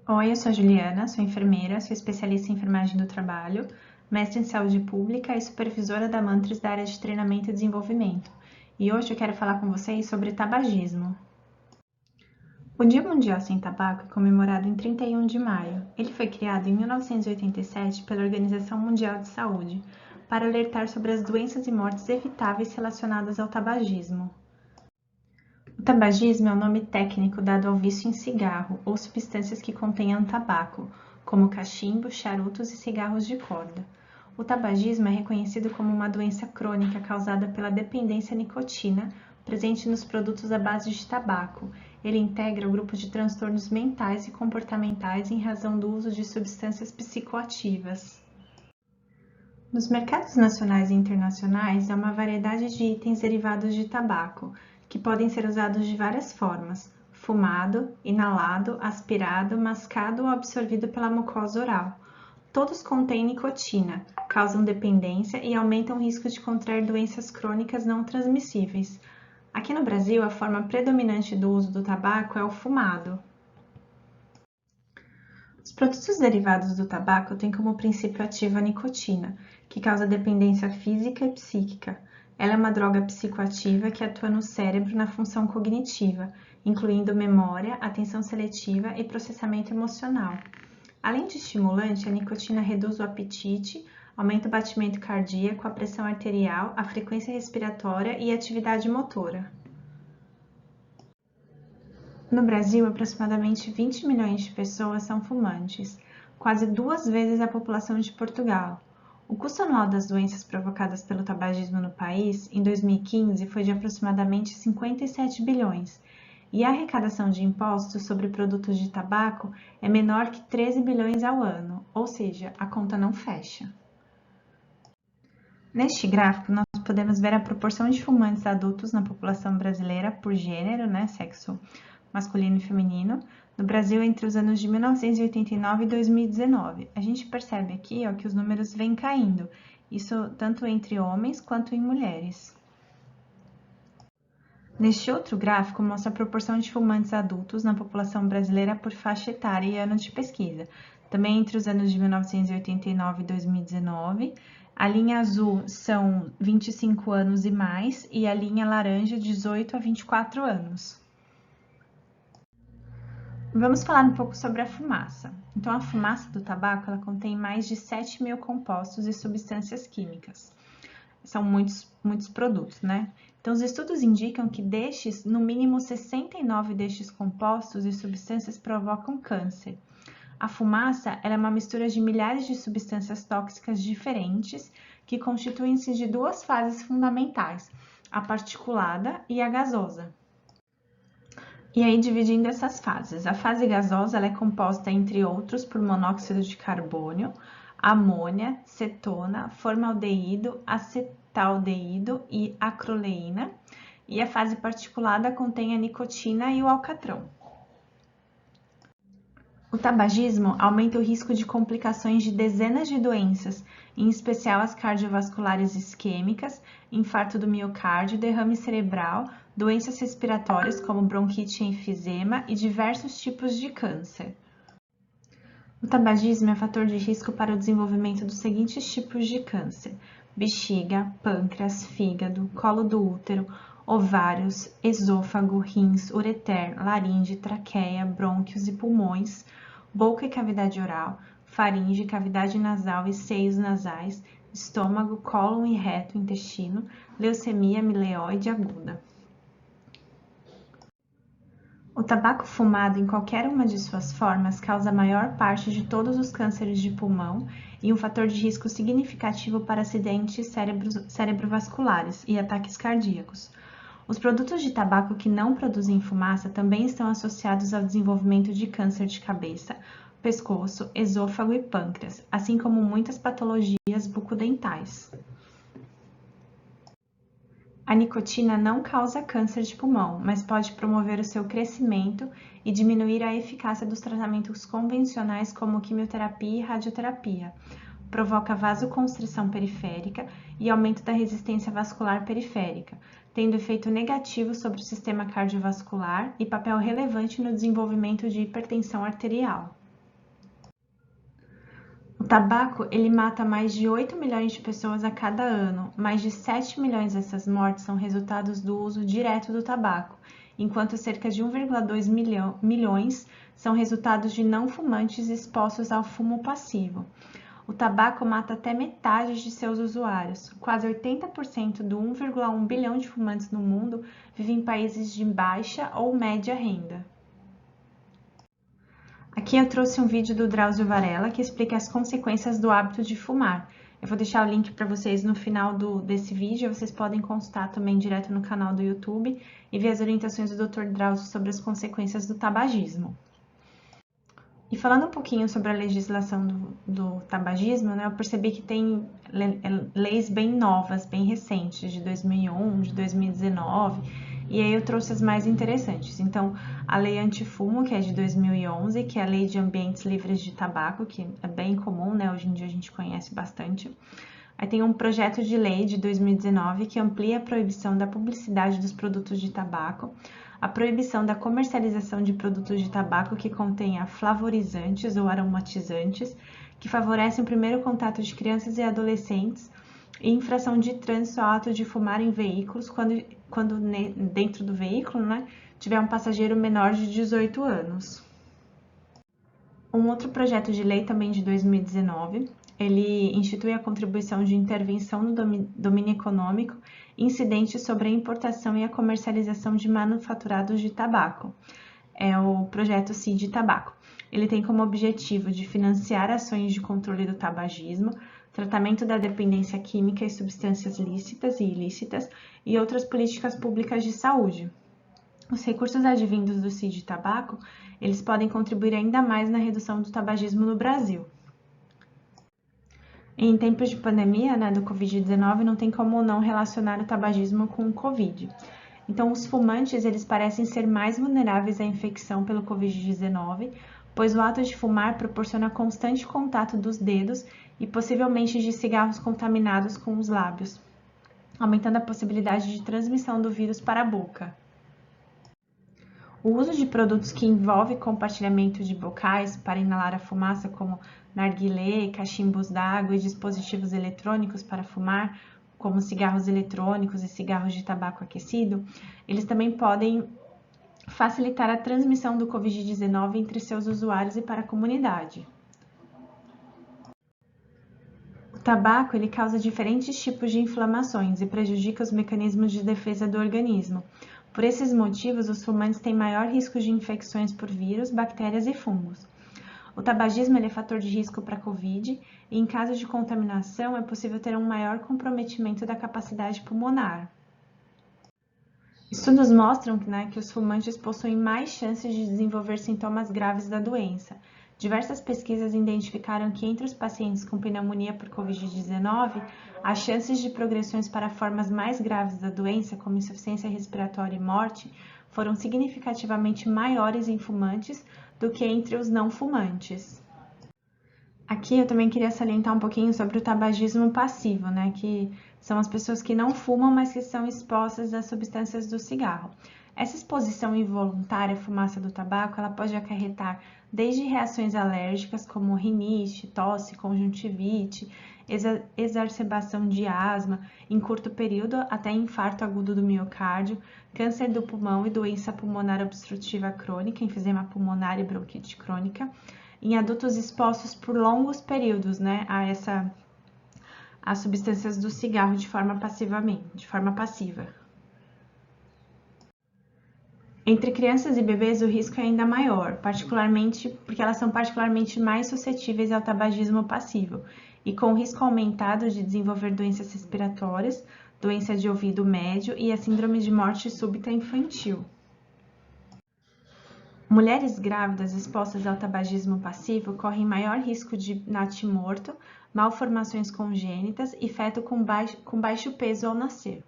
Oi, eu sou a Juliana, sou enfermeira, sou especialista em enfermagem do trabalho, mestre em saúde pública e supervisora da Mantris da área de treinamento e desenvolvimento. E hoje eu quero falar com vocês sobre tabagismo. O Dia Mundial Sem Tabaco é comemorado em 31 de maio. Ele foi criado em 1987 pela Organização Mundial de Saúde para alertar sobre as doenças e mortes evitáveis relacionadas ao tabagismo. O tabagismo é o nome técnico dado ao vício em cigarro ou substâncias que contenham tabaco, como cachimbo, charutos e cigarros de corda. O tabagismo é reconhecido como uma doença crônica causada pela dependência à nicotina presente nos produtos à base de tabaco. Ele integra o grupo de transtornos mentais e comportamentais em razão do uso de substâncias psicoativas. Nos mercados nacionais e internacionais, há uma variedade de itens derivados de tabaco, que podem ser usados de várias formas: fumado, inalado, aspirado, mascado ou absorvido pela mucosa oral. Todos contêm nicotina, causam dependência e aumentam o risco de contrair doenças crônicas não transmissíveis. Aqui no Brasil, a forma predominante do uso do tabaco é o fumado. Os produtos derivados do tabaco têm como princípio ativo a nicotina, que causa dependência física e psíquica. Ela é uma droga psicoativa que atua no cérebro na função cognitiva, incluindo memória, atenção seletiva e processamento emocional. Além de estimulante, a nicotina reduz o apetite, aumenta o batimento cardíaco, a pressão arterial, a frequência respiratória e a atividade motora. No Brasil, aproximadamente 20 milhões de pessoas são fumantes, quase 2 vezes a população de Portugal. O custo anual das doenças provocadas pelo tabagismo no país, em 2015, foi de aproximadamente 57 bilhões, e a arrecadação de impostos sobre produtos de tabaco é menor que 13 bilhões ao ano, ou seja, a conta não fecha. Neste gráfico, nós podemos ver a proporção de fumantes adultos na população brasileira por gênero, sexo masculino e feminino, no Brasil entre os anos de 1989 e 2019. A gente percebe aqui que os números vêm caindo, isso tanto entre homens quanto em mulheres. Neste outro gráfico, mostra a proporção de fumantes adultos na população brasileira por faixa etária e ano de pesquisa, também entre os anos de 1989 e 2019. A linha azul são 25 anos e mais e a linha laranja 18 a 24 anos. Vamos falar um pouco sobre a fumaça. Então, a fumaça do tabaco ela contém mais de 7.000 compostos e substâncias químicas. São muitos produtos, Então, os estudos indicam que no mínimo 69 destes compostos e substâncias provocam câncer. A fumaça ela é uma mistura de milhares de substâncias tóxicas diferentes que constituem-se de duas fases fundamentais, a particulada e a gasosa. E aí, dividindo essas fases. A fase gasosa ela é composta, entre outros, por monóxido de carbono, amônia, cetona, formaldeído, acetaldeído e acroleína. E a fase particulada contém a nicotina e o alcatrão. O tabagismo aumenta o risco de complicações de dezenas de doenças, em especial as cardiovasculares isquêmicas, infarto do miocárdio, derrame cerebral, doenças respiratórias como bronquite e enfisema e diversos tipos de câncer. O tabagismo é fator de risco para o desenvolvimento dos seguintes tipos de câncer: bexiga, pâncreas, fígado, colo do útero, ovários, esôfago, rins, ureter, laringe, traqueia, brônquios e pulmões, boca e cavidade oral, faringe, cavidade nasal e seios nasais, estômago, cólon e reto, intestino, leucemia amiloide aguda. O tabaco fumado em qualquer uma de suas formas causa a maior parte de todos os cânceres de pulmão e um fator de risco significativo para acidentes cerebrovasculares e ataques cardíacos. Os produtos de tabaco que não produzem fumaça também estão associados ao desenvolvimento de câncer de cabeça, pescoço, esôfago e pâncreas, assim como muitas patologias bucodentais. A nicotina não causa câncer de pulmão, mas pode promover o seu crescimento e diminuir a eficácia dos tratamentos convencionais como quimioterapia e radioterapia. Provoca vasoconstrição periférica e aumento da resistência vascular periférica, tendo efeito negativo sobre o sistema cardiovascular e papel relevante no desenvolvimento de hipertensão arterial. tabaco, ele mata mais de 8 milhões de pessoas a cada ano. Mais de 7 milhões dessas mortes são resultados do uso direto do tabaco, enquanto cerca de 1,2 milhões são resultados de não fumantes expostos ao fumo passivo. O tabaco mata até metade de seus usuários. Quase 80% do 1,1 bilhão de fumantes no mundo vive em países de baixa ou média renda. Aqui eu trouxe um vídeo do Drauzio Varela que explica as consequências do hábito de fumar. Eu vou deixar o link para vocês no final desse vídeo, vocês podem consultar também direto no canal do YouTube e ver as orientações do Dr. Drauzio sobre as consequências do tabagismo. E falando um pouquinho sobre a legislação do tabagismo, né, eu percebi que tem leis bem novas, bem recentes, de 2001, de 2019, e aí eu trouxe as mais interessantes. Então, a Lei Antifumo, que é de 2011, que é a Lei de Ambientes Livres de Tabaco, que é bem comum, né, hoje em dia a gente conhece bastante. Aí tem um projeto de lei de 2019 que amplia a proibição da publicidade dos produtos de tabaco, a proibição da comercialização de produtos de tabaco que contenha flavorizantes ou aromatizantes, que favorecem o primeiro contato de crianças e adolescentes, e infração de trânsito ao ato de fumar em veículos quando dentro do veículo, né, tiver um passageiro menor de 18 anos. Um outro projeto de lei também de 2019, ele institui a contribuição de intervenção no domínio econômico incidente sobre a importação e a comercialização de manufaturados de tabaco. É o projeto CID Tabaco. Ele tem como objetivo de financiar ações de controle do tabagismo, tratamento da dependência química e substâncias lícitas e ilícitas e outras políticas públicas de saúde. Os recursos advindos do CID Tabaco, eles podem contribuir ainda mais na redução do tabagismo no Brasil. Em tempos de pandemia, né, do Covid-19, não tem como não relacionar o tabagismo com o Covid. Então, os fumantes, eles parecem ser mais vulneráveis à infecção pelo Covid-19, pois o ato de fumar proporciona constante contato dos dedos e possivelmente de cigarros contaminados com os lábios, aumentando a possibilidade de transmissão do vírus para a boca. O uso de produtos que envolvem compartilhamento de bocais para inalar a fumaça, como narguilé, cachimbos d'água e dispositivos eletrônicos para fumar, como cigarros eletrônicos e cigarros de tabaco aquecido, eles também podem facilitar a transmissão do Covid-19 entre seus usuários e para a comunidade. O tabaco ele causa diferentes tipos de inflamações e prejudica os mecanismos de defesa do organismo. Por esses motivos, os fumantes têm maior risco de infecções por vírus, bactérias e fungos. O tabagismo é fator de risco para a Covid e, em caso de contaminação, é possível ter um maior comprometimento da capacidade pulmonar. Estudos mostram que os fumantes possuem mais chances de desenvolver sintomas graves da doença. Diversas pesquisas identificaram que entre os pacientes com pneumonia por Covid-19, as chances de progressões para formas mais graves da doença, como insuficiência respiratória e morte, foram significativamente maiores em fumantes do que entre os não fumantes. Aqui eu também queria salientar um pouquinho sobre o tabagismo passivo, né, que são as pessoas que não fumam, mas que são expostas às substâncias do cigarro. Essa exposição involuntária à fumaça do tabaco, ela pode acarretar desde reações alérgicas, como rinite, tosse, conjuntivite, exacerbação de asma em curto período, até infarto agudo do miocárdio, câncer do pulmão e doença pulmonar obstrutiva crônica, enfisema pulmonar e bronquite crônica, em adultos expostos por longos períodos, né, a substâncias do cigarro de forma passiva. Entre crianças e bebês, o risco é ainda maior, particularmente porque elas são particularmente mais suscetíveis ao tabagismo passivo e com risco aumentado de desenvolver doenças respiratórias, doença de ouvido médio e a síndrome de morte súbita infantil. Mulheres grávidas expostas ao tabagismo passivo correm maior risco de natimorto, malformações congênitas e feto com baixo peso ao nascer.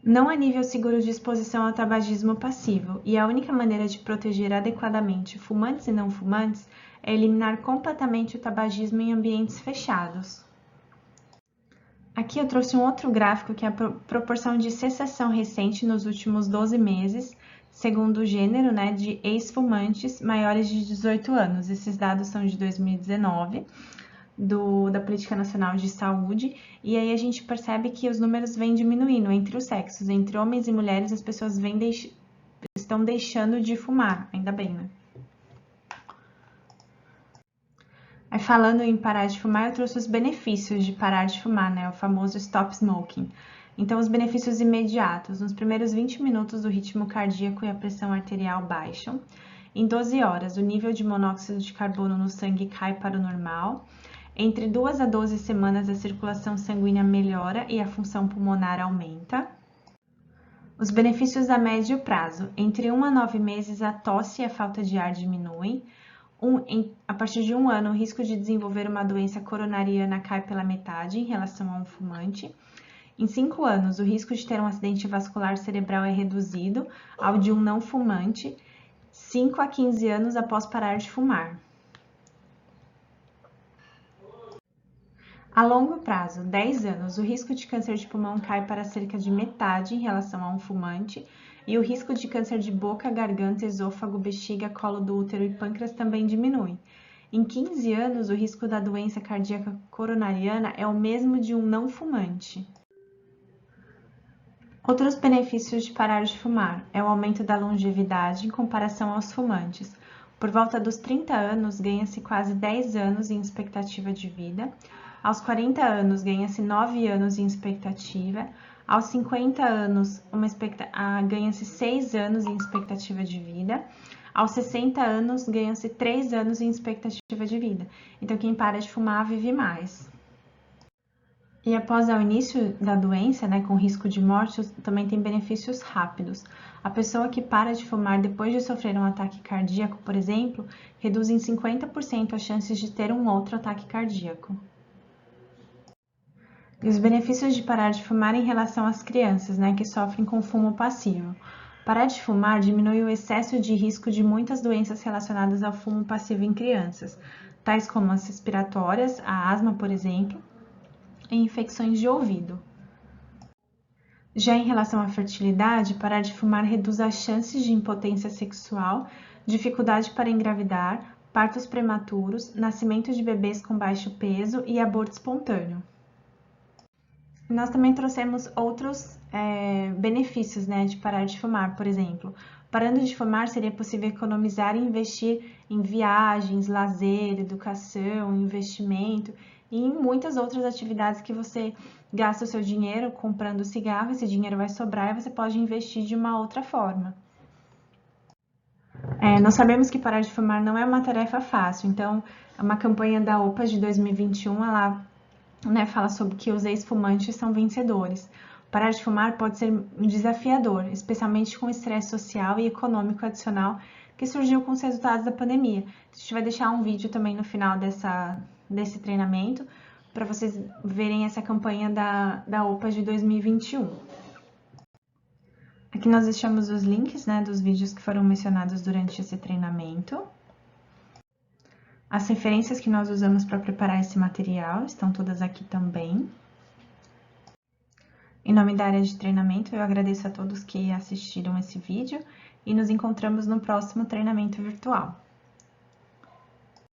Não há nível seguro de exposição ao tabagismo passivo, e a única maneira de proteger adequadamente fumantes e não fumantes é eliminar completamente o tabagismo em ambientes fechados. Aqui eu trouxe um outro gráfico que é a proporção de cessação recente nos últimos 12 meses, segundo o gênero, né, de ex-fumantes maiores de 18 anos. Esses dados são de 2019, da Política Nacional de Saúde, e aí a gente percebe que os números vêm diminuindo entre os sexos, entre homens e mulheres, as pessoas estão deixando de fumar, ainda bem, né? Aí falando em parar de fumar, eu trouxe os benefícios de parar de fumar, né? O famoso stop smoking. Então, os benefícios imediatos. Nos primeiros 20 minutos, o ritmo cardíaco e a pressão arterial baixam. Em 12 horas, o nível de monóxido de carbono no sangue cai para o normal. Entre 2 a 12 semanas, a circulação sanguínea melhora e a função pulmonar aumenta. Os benefícios a médio prazo. Entre 1 a 9 meses, a tosse e a falta de ar diminuem. A partir de 1 ano, o risco de desenvolver uma doença coronariana cai pela metade em relação a um fumante. Em 5 anos, o risco de ter um acidente vascular cerebral é reduzido ao de um não fumante, 5 a 15 anos após parar de fumar. A longo prazo, 10 anos, o risco de câncer de pulmão cai para cerca de metade em relação a um fumante, e o risco de câncer de boca, garganta, esôfago, bexiga, colo do útero e pâncreas também diminui. Em 15 anos, o risco da doença cardíaca coronariana é o mesmo de um não fumante. Outros benefícios de parar de fumar é o aumento da longevidade em comparação aos fumantes. Por volta dos 30 anos, ganha-se quase 10 anos em expectativa de vida. Aos 40 anos, ganha-se 9 anos em expectativa. Aos 50 anos, ganha-se 6 anos em expectativa de vida. Aos 60 anos, ganha-se 3 anos em expectativa de vida. Então, quem para de fumar vive mais. E após o início da doença, né, com risco de morte, também tem benefícios rápidos. A pessoa que para de fumar depois de sofrer um ataque cardíaco, por exemplo, reduz em 50% as chances de ter um outro ataque cardíaco. E os benefícios de parar de fumar em relação às crianças, né, que sofrem com fumo passivo. Parar de fumar diminui o excesso de risco de muitas doenças relacionadas ao fumo passivo em crianças, tais como as respiratórias, a asma, por exemplo, e infecções de ouvido. Já em relação à fertilidade, parar de fumar reduz as chances de impotência sexual, dificuldade para engravidar, partos prematuros, nascimento de bebês com baixo peso e aborto espontâneo. Nós também trouxemos outros benefícios, né, de parar de fumar, por exemplo. Parando de fumar, seria possível economizar e investir em viagens, lazer, educação, investimento e em muitas outras atividades que você gasta o seu dinheiro comprando cigarro, esse dinheiro vai sobrar e você pode investir de uma outra forma. Nós sabemos que parar de fumar não é uma tarefa fácil, então uma campanha da OPA de 2021, ela fala sobre que os ex-fumantes são vencedores. Parar de fumar pode ser desafiador, especialmente com o estresse social e econômico adicional que surgiu com os resultados da pandemia. A gente vai deixar um vídeo também no final desse treinamento para vocês verem essa campanha da OPA de 2021. Aqui nós deixamos os links, né, dos vídeos que foram mencionados durante esse treinamento. As referências que nós usamos para preparar esse material estão todas aqui também. Em nome da área de treinamento, eu agradeço a todos que assistiram esse vídeo e nos encontramos no próximo treinamento virtual.